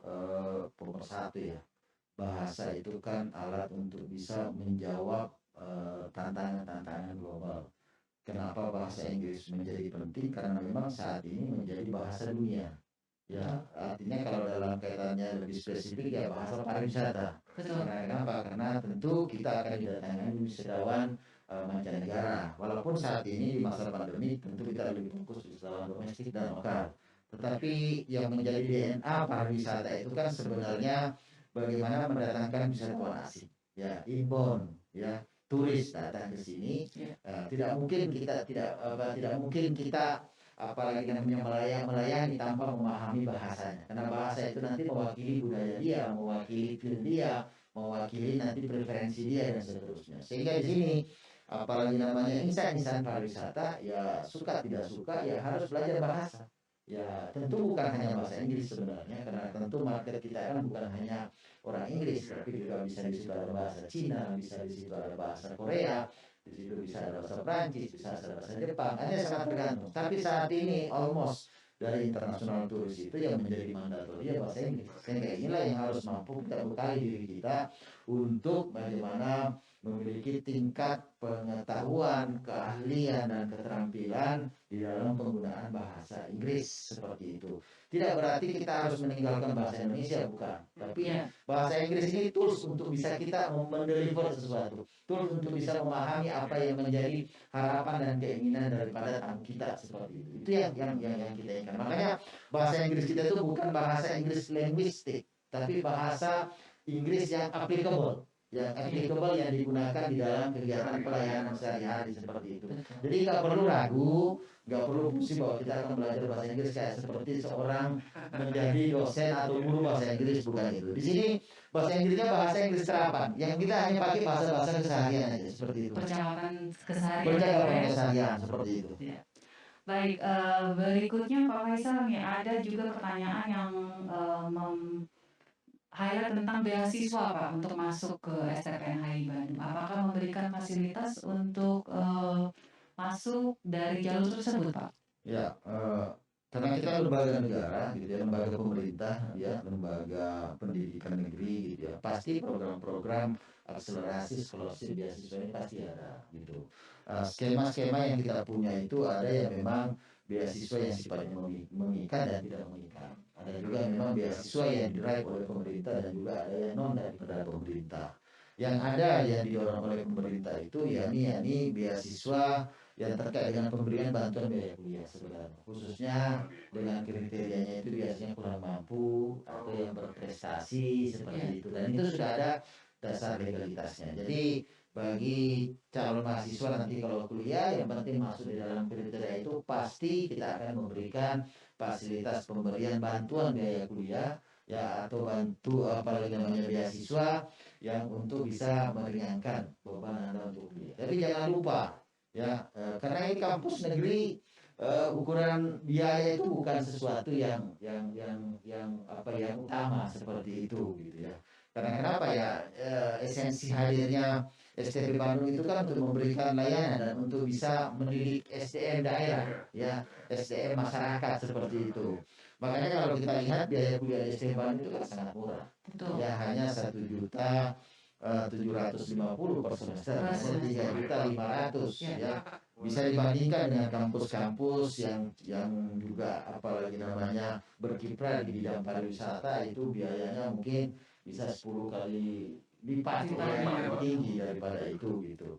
pemersatu ya. Bahasa itu kan alat untuk bisa menjawab tantangan-tantangan global. Kenapa bahasa Inggris menjadi penting? Karena memang saat ini menjadi bahasa dunia. Ya, artinya kalau dalam kaitannya lebih spesifik ya bahasa pariwisata. Betul. Kenapa? Karena tentu kita akan didatangi wisatawan mancanegara. Walaupun saat ini di masa pandemi tentu kita lebih fokus wisatawan domestik dan lokal. Tetapi yang menjadi DNA pariwisata itu kan sebenarnya bagaimana mendatangkan wisatawan asing, ya inbound, ya turis datang ke sini. Tidak mungkin kita apalagi namanya melayani tanpa memahami bahasanya, karena bahasa itu nanti mewakili budaya dia, mewakili film dia, mewakili nanti preferensi dia dan seterusnya. Sehingga di sini apalagi namanya insan pariwisata ya suka tidak suka ya harus belajar bahasa. Ya tentu bukan hanya bahasa Inggris sebenarnya, karena tentu market kita kan bukan hanya orang Inggris, tapi juga bisa di situ ada bahasa Cina, bisa di situ ada bahasa Korea, di situ bisa ada bahasa Prancis, bisa ada bahasa Jepang, hanya sangat tergantung. Tapi saat ini almost dari internasional turis itu yang menjadi mandatori ya bahasa Inggris. Sehingga inilah yang harus mampu kita bekali diri kita untuk bagaimana memiliki tingkat pengetahuan, keahlian dan keterampilan di dalam penggunaan bahasa Inggris seperti itu. Tidak berarti kita harus meninggalkan bahasa Indonesia, bukan. Tapi bahasa Inggris ini tools untuk bisa kita mendeliver sesuatu, tools untuk bisa memahami apa yang menjadi harapan dan keinginan daripada tamu kita seperti itu. Itu yang kita inginkan. Makanya bahasa Inggris kita itu bukan bahasa Inggris linguistik, tapi bahasa Inggris yang applicable, yang digunakan di dalam kegiatan pelayanan sehari-hari seperti itu. Jadi nggak perlu ragu, nggak perlu pusing bahwa kita akan belajar bahasa Inggris kayak seperti seorang menjadi dosen atau guru bahasa Inggris, bukan itu. Di sini bahasa Inggrisnya bahasa Inggris terapan, yang kita hanya pakai bahasa keseharian aja seperti itu. Percakapan keseharian. Percakapan keseharian seperti itu. Ya. Baik, berikutnya Pak Faisal nih ada juga pertanyaan yang highlight tentang beasiswa Pak untuk masuk ke STPN HI Bandung. Apakah memberikan fasilitas untuk masuk dari jalur tersebut Pak? Ya, karena kita lembaga negara gitu ya, lembaga pemerintah ya, lembaga pendidikan negeri gitu ya, pasti program-program akselerasi scholarship beasiswa ini pasti ada gitu. Skema-skema yang kita punya itu ada yang memang beasiswa yang sifatnya mengikat dan tidak mengikat. Ada juga memang beasiswa yang diraih oleh pemerintah dan juga ada yang non daripada pemerintah. Yang ada yang didorong oleh pemerintah itu yakni beasiswa yang terkait dengan pemberian bantuan biaya kuliah sebenarnya, khususnya dengan kriterianya itu biasanya kurang mampu atau yang berprestasi seperti itu, dan itu sudah ada dasar legalitasnya. Jadi bagi calon mahasiswa nanti kalau kuliah yang penting masuk di dalam kriteria itu, pasti kita akan memberikan fasilitas pemberian bantuan biaya kuliah ya, atau bantu apalagi namanya beasiswa yang untuk bisa meringankan beban Anda untuk kuliah. Tapi jangan lupa ya, karena ini kampus negeri, ukuran biaya itu bukan sesuatu yang utama seperti itu gitu ya. Karena kenapa ya, esensi hadirnya STP Bandung itu kan untuk memberikan layanan dan untuk bisa mendidik SDM daerah ya, SDM masyarakat seperti itu. Makanya kalau kita lihat biaya kuliah STP Bandung itu kan sangat murah. Betul. Ya hanya 1.750.000 per semester, 3.500.000 ya. Bisa dibandingkan dengan kampus-kampus yang juga apalagi namanya berkiprah di bidang pariwisata, itu biayanya mungkin bisa 10 kali lipat Lipat, yang ya. lebih tinggi daripada itu gitu.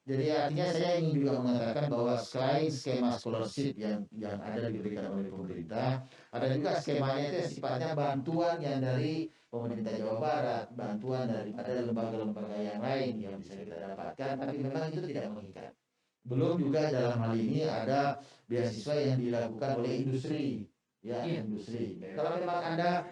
Jadi artinya saya ingin juga mengatakan bahwa selain skema scholarship yang ada diberikan oleh pemerintah, ada juga skemanya itu yang sifatnya bantuan yang dari pemerintah Jawa Barat, bantuan daripada lembaga-lembaga yang lain yang bisa kita dapatkan, tapi memang itu tidak mengikat. Belum juga dalam hal ini ada beasiswa yang dilakukan oleh industri, ya Iya. industri. Kalau memang Anda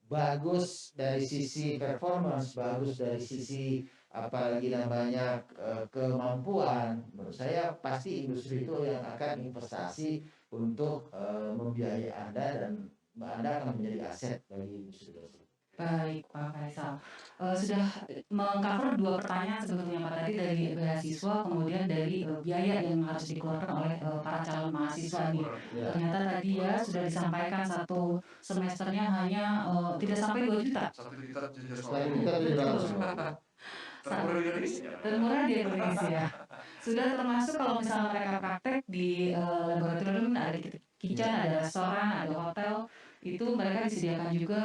bagus dari sisi performance, bagus dari sisi apalagi namanya kemampuan, menurut saya pasti industri itu yang akan investasi untuk membiayai Anda dan Anda akan menjadi aset bagi industri tersebut. Baik, Pak Faisal. Sudah meng-cover 2 pertanyaan sebetulnya Pak tadi, dari beasiswa kemudian dari biaya yang harus dikeluarkan oleh para calon mahasiswa nih. Ya. Ternyata tadi ya sudah disampaikan 1 semesternya hanya tidak sampai 2 juta. 1.750.000. Selain kita 750. Termurah di Indonesia. Termurah di Indonesia. Sudah termasuk kalau misalnya mereka praktek di laboratorium, ada kitchen, ada restoran, ada hotel, itu mereka disediakan juga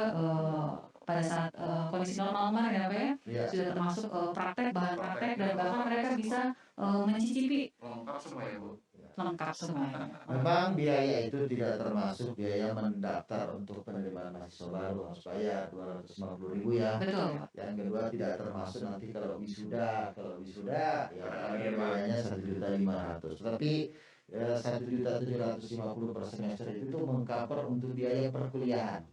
pada saat kondisi normal kemarin ya Pak ya, Ya. sudah termasuk praktek, bahan praktek, dan bahkan mereka bisa mencicipi Lengkap semua ya Bu. lengkap semuanya. Memang biaya itu tidak termasuk biaya mendaftar untuk penerimaan mahasiswa baru, harus bayar 250.000 ya. Betul. Yang kedua tidak termasuk nanti kalau wisuda ya ada biayanya 1.500.000. Tapi 1.750.000 per semester itu mengcover untuk biaya perkuliahan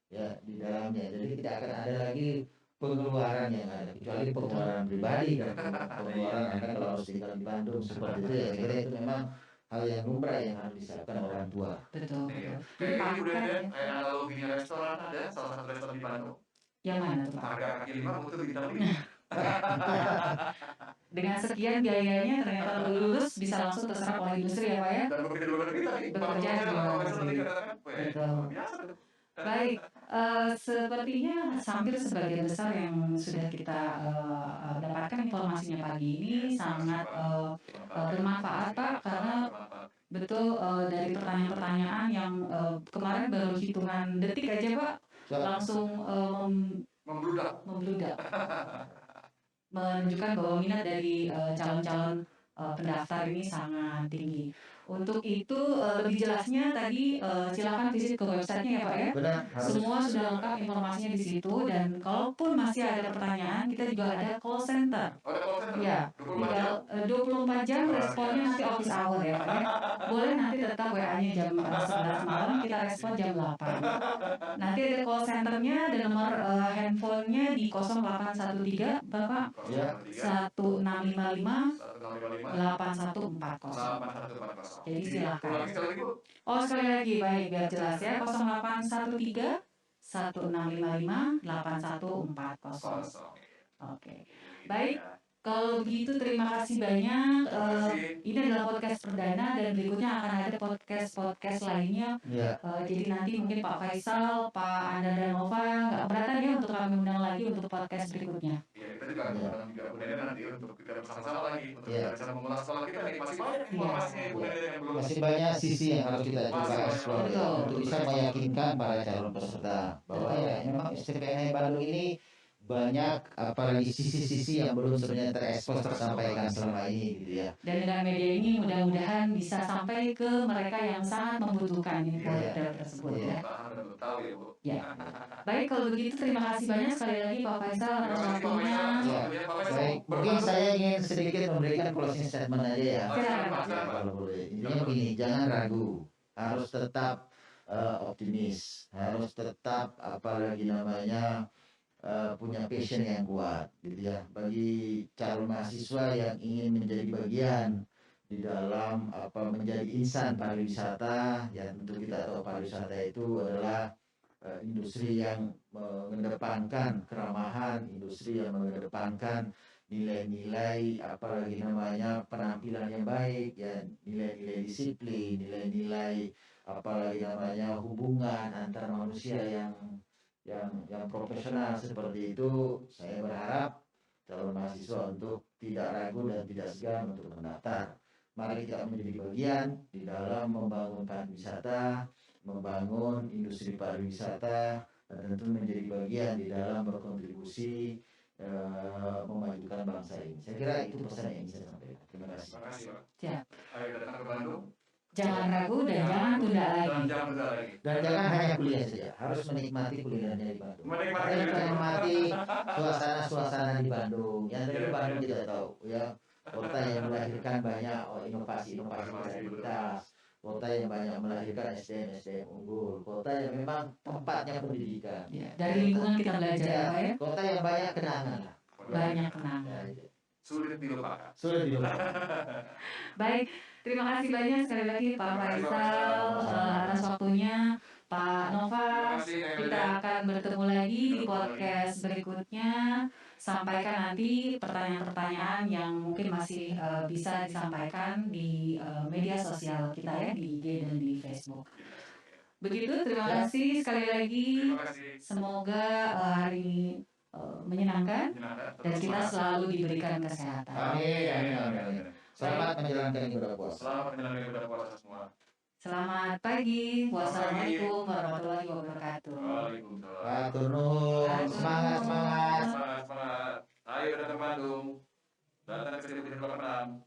ya di dalamnya. Jadi tidak akan ada lagi pengeluaran yang ada kecuali pengeluaran pribadi dan pengeluaran Anda kalau harus tinggal di Bandung seperti itu ya. Saya kira itu memang hal yang lumrah yang harus disiapkan orang tua. Betul. Iya. Jadi Kayak ini paket ya. kayak analoginya restoran, ada salah satu restoran di Bandung. Yang mana tuh Pak? Harga kaki 5 butuh bintang 5. Dengan sekian biayanya ternyata lulus bisa langsung terserap oleh industri ya Pak ya. Dan bekerja di luar negeri tadi. Bekerja di luar negeri. Betul. Biasa tuh. Baik, sepertinya hampir sebagian besar yang sudah kita dapatkan informasinya pagi ini sangat bermanfaat Pak, karena betul dari pertanyaan-pertanyaan yang kemarin baru hitungan detik aja Pak, langsung Membludak. menunjukkan bahwa minat dari calon-calon pendaftar ini sangat tinggi. Untuk itu lebih jelasnya tadi silakan visit ke websitenya ya Pak ya. Benar, harus. Semua sudah lengkap informasinya di situ, dan kalaupun masih ada pertanyaan, kita juga ada call center. Ada call center? Ya, 24 jam? 24 jam, responnya nanti office hour ya Pak ya. Boleh nanti tetap WA-nya jam 11 malam, kita respon jam 8. Nanti ada call centernya, ada nomor handphonenya di 0813 Bapak, Ya. 1655 8140. 8140. Jadi silakan. Ulangi sekali lagi Bu. Oh sekali lagi, baik biar jelas ya, 0813 1655 8140. Kosong. Oke, baik. Kalau begitu terima kasih banyak. Ini adalah podcast perdana dan berikutnya akan ada podcast lainnya. Ya. Jadi nanti mungkin Pak Faisal, Pak Anda dan Nova nggak keberatan ya untuk kami undang lagi untuk podcast berikutnya. Iya, kita juga akan undang juga Bu Nene nanti untuk kita bersama-sama lagi untuk Iya. kita bisa mengulas soal kita nih. Masih banyak informasinya Bu Nene yang belum. Masih banyak sisi yang harus kita coba Masih banyak. eksplor ya, Betul. untuk bisa meyakinkan para calon peserta bahwa ya memang STPN Bandung ini banyak apalagi sisi-sisi yang belum sebenarnya terekspos tersampaikan selama ini gitu ya. Dan dengan media ini mudah-mudahan bisa sampai ke mereka yang sangat membutuhkan info Iya. detail tersebut ya. Tahan dan tahu ya Bu. Ya. Baik, kalau begitu terima kasih banyak sekali lagi Pak Faisal atas Terima kasih, Pak waktunya. Faisal. Ya. Pak Faisal, Baik, mungkin saya ingin sedikit memberikan closing statement aja ya. Silakan, Pak. Ya, kalau boleh. Intinya begini, jangan ragu, harus tetap optimis, harus tetap apalagi namanya punya passion yang kuat gitu ya. Bagi calon mahasiswa yang ingin menjadi bagian di dalam menjadi insan pariwisata, ya tentu kita tahu pariwisata itu adalah industri yang mengedepankan keramahan, industri yang mengedepankan nilai-nilai apalagi namanya penampilan yang baik ya, nilai-nilai disiplin, nilai-nilai apalagi namanya hubungan antar manusia yang profesional seperti itu. Saya berharap calon mahasiswa untuk tidak ragu dan tidak segan untuk mendaftar. Mari kita menjadi bagian di dalam membangun pariwisata, membangun industri pariwisata, dan tentu menjadi bagian di dalam berkontribusi memajukan bangsa ini. Saya kira itu pesan yang ingin saya sampaikan. Terima kasih. Terima kasih Pak. Siap. Ayo datang ke Bandung. Jangan ragu dan jangan tunda lagi. Dan jangan tunda lagi. Dan jangan hanya kuliah saja, harus menikmati kulinernya di Bandung. Menikmati Harus kulinernya. menikmati suasana-suasana di Bandung. Yang dari Bandung kita tahu, ya kota yang melahirkan banyak inovasi-inovasi kreativitas, kota yang banyak melahirkan SDM unggul, kota yang memang tempatnya pendidikan. Ya, dari lingkungan kita belajar ya, Pak ya. Kota yang banyak kenangan. Banyak kenangan. Sulit dilupakan. Sulit dilupakan. Baik, terima kasih banyak sekali lagi Pak Faisal atas waktunya. Pak Nova, kita akan bertemu lagi di podcast berikutnya. Sampaikan nanti pertanyaan-pertanyaan yang mungkin masih bisa disampaikan di media sosial kita ya, di IG dan di Facebook. Begitu, terima kasih sekali lagi. Terima kasih. Semoga hari ini menyenangkan dan kita selalu diberikan kesehatan. Amin. Selamat menjalankan ibadah puasa. Selamat menjalankan ibadah puasa semua. Selamat pagi. Wassalamualaikum warahmatullahi wabarakatuh. Waalaikumsalam. Atur nuhun, semangat. Semangat. Ayo datang ke Bandung. Datang ke 1086.